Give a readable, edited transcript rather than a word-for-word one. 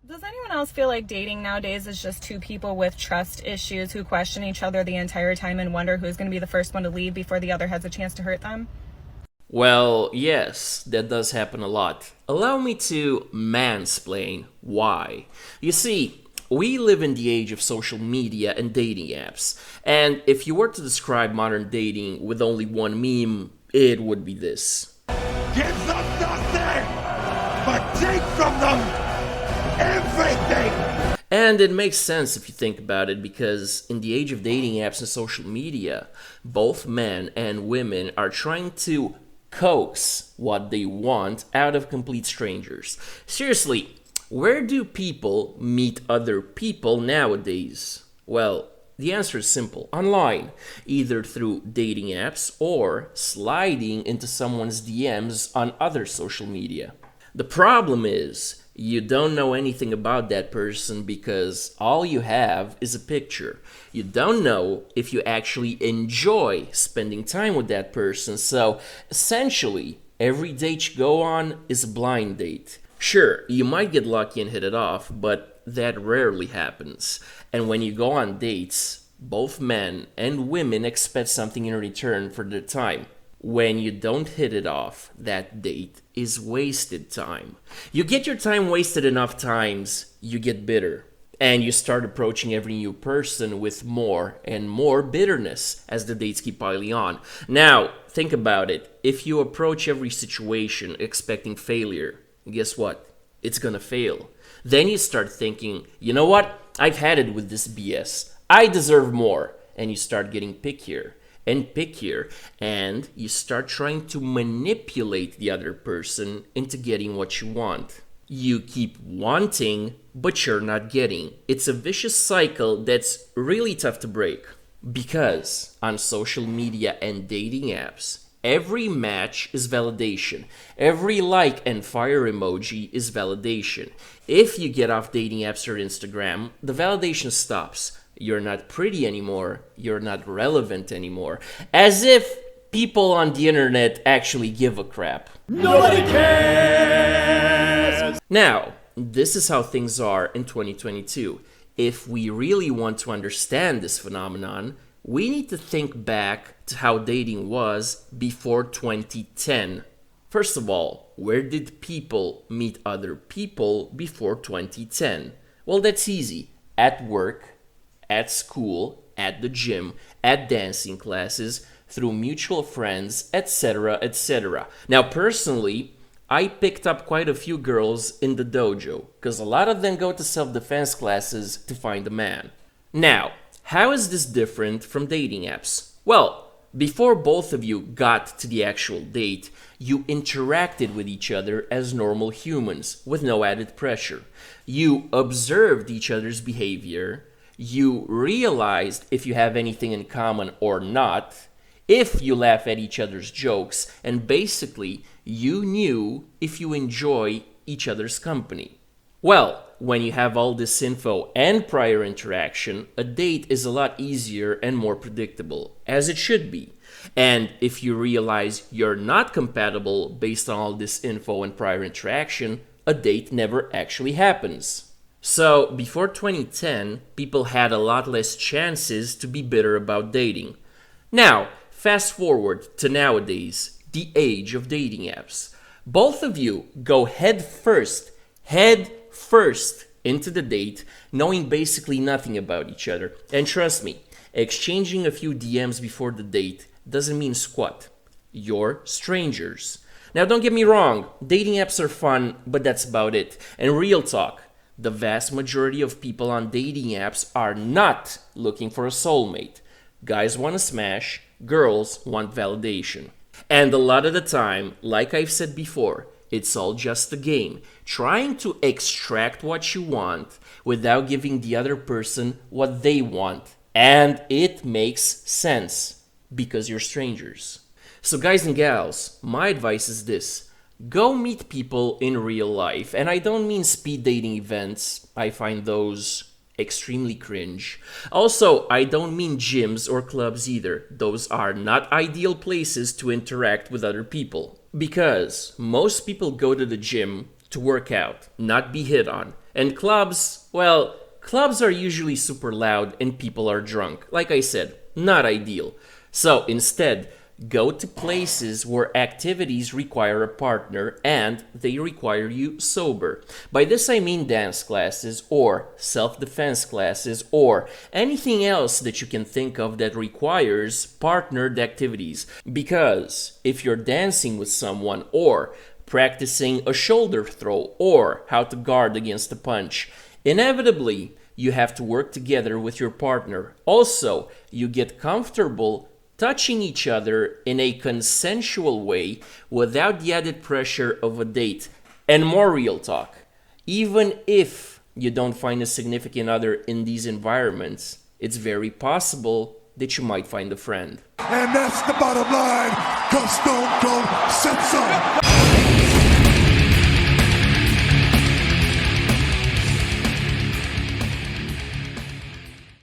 Does anyone else feel like dating nowadays is just two people with trust issues who question each other the entire time and wonder who's going to be the first one to leave before the other has a chance to hurt them? Well, yes, that does happen a lot. Allow me to mansplain why. You see, we live in the age of social media and dating apps, and if you were to describe modern dating with only one meme, it would be this. Give them nothing, but take from them everything! And it makes sense if you think about it, because in the age of dating apps and social media, both men and women are trying to coax what they want out of complete strangers. Seriously, where do people meet other people nowadays? Well, the answer is simple: online, either through dating apps or sliding into someone's DMs on other social media. The problem is, you don't know anything about that person because all you have is a picture. You don't know if you actually enjoy spending time with that person. So essentially, every date you go on is a blind date. Sure, you might get lucky and hit it off, but that rarely happens. And when you go on dates, both men and women expect something in return for their time. When you don't hit it off, that date is wasted time. You get your time wasted enough times, you get bitter. And you start approaching every new person with more and more bitterness as the dates keep piling on. Now, think about it. If you approach every situation expecting failure, guess what? It's gonna fail. Then you start thinking, you know what? I've had it with this BS. I deserve more. And you start getting pickier and pickier, and you start trying to manipulate the other person into getting what you want. You keep wanting, but you're not getting. It's a vicious cycle that's really tough to break. Because on social media and dating apps, every match is validation. Every like and fire emoji is validation. If you get off dating apps or Instagram, the validation stops. You're not pretty anymore. You're not relevant anymore. As if people on the internet actually give a crap. Nobody cares! Now, this is how things are in 2022. If we really want to understand this phenomenon, we need to think back to how dating was before 2010. First of all, where did people meet other people before 2010? Well, that's easy. At work, at school, at the gym, at dancing classes, through mutual friends, etc., etc. Now, personally, I picked up quite a few girls in the dojo, because a lot of them go to self-defense classes to find a man. Now, how is this different from dating apps? Well, before both of you got to the actual date, you interacted with each other as normal humans, with no added pressure. You observed each other's behavior. You realized if you have anything in common or not, if you laugh at each other's jokes, and basically, you knew if you enjoy each other's company. Well, when you have all this info and prior interaction, a date is a lot easier and more predictable, as it should be. And if you realize you're not compatible based on all this info and prior interaction, a date never actually happens. So, before 2010, people had a lot less chances to be bitter about dating. Now, fast forward to nowadays, the age of dating apps. Both of you go head first into the date, knowing basically nothing about each other. And trust me, exchanging a few DMs before the date doesn't mean squat. You're strangers. Now, don't get me wrong, dating apps are fun, but that's about it. And real talk, the vast majority of people on dating apps are not looking for a soulmate. Guys want to smash, girls want validation. And a lot of the time, like I've said before, it's all just a game, trying to extract what you want without giving the other person what they want. And it makes sense, because you're strangers. So guys and gals, my advice is this. Go meet people in real life. And I don't mean speed dating events. I find those extremely cringe. Also, I don't mean gyms or clubs either. Those are not ideal places to interact with other people. Because most people go to the gym to work out, not be hit on. And clubs, well, clubs are usually super loud and people are drunk. Like I said, not ideal. So instead, go to places where activities require a partner and they require you sober. By this I mean dance classes or self-defense classes or anything else that you can think of that requires partnered activities. Because if you're dancing with someone or practicing a shoulder throw or how to guard against a punch, inevitably you have to work together with your partner. Also, you get comfortable touching each other in a consensual way without the added pressure of a date. And more real talk, even if you don't find a significant other in these environments, it's very possible that you might find a friend. And that's the bottom line, 'cause Stone Cold said so.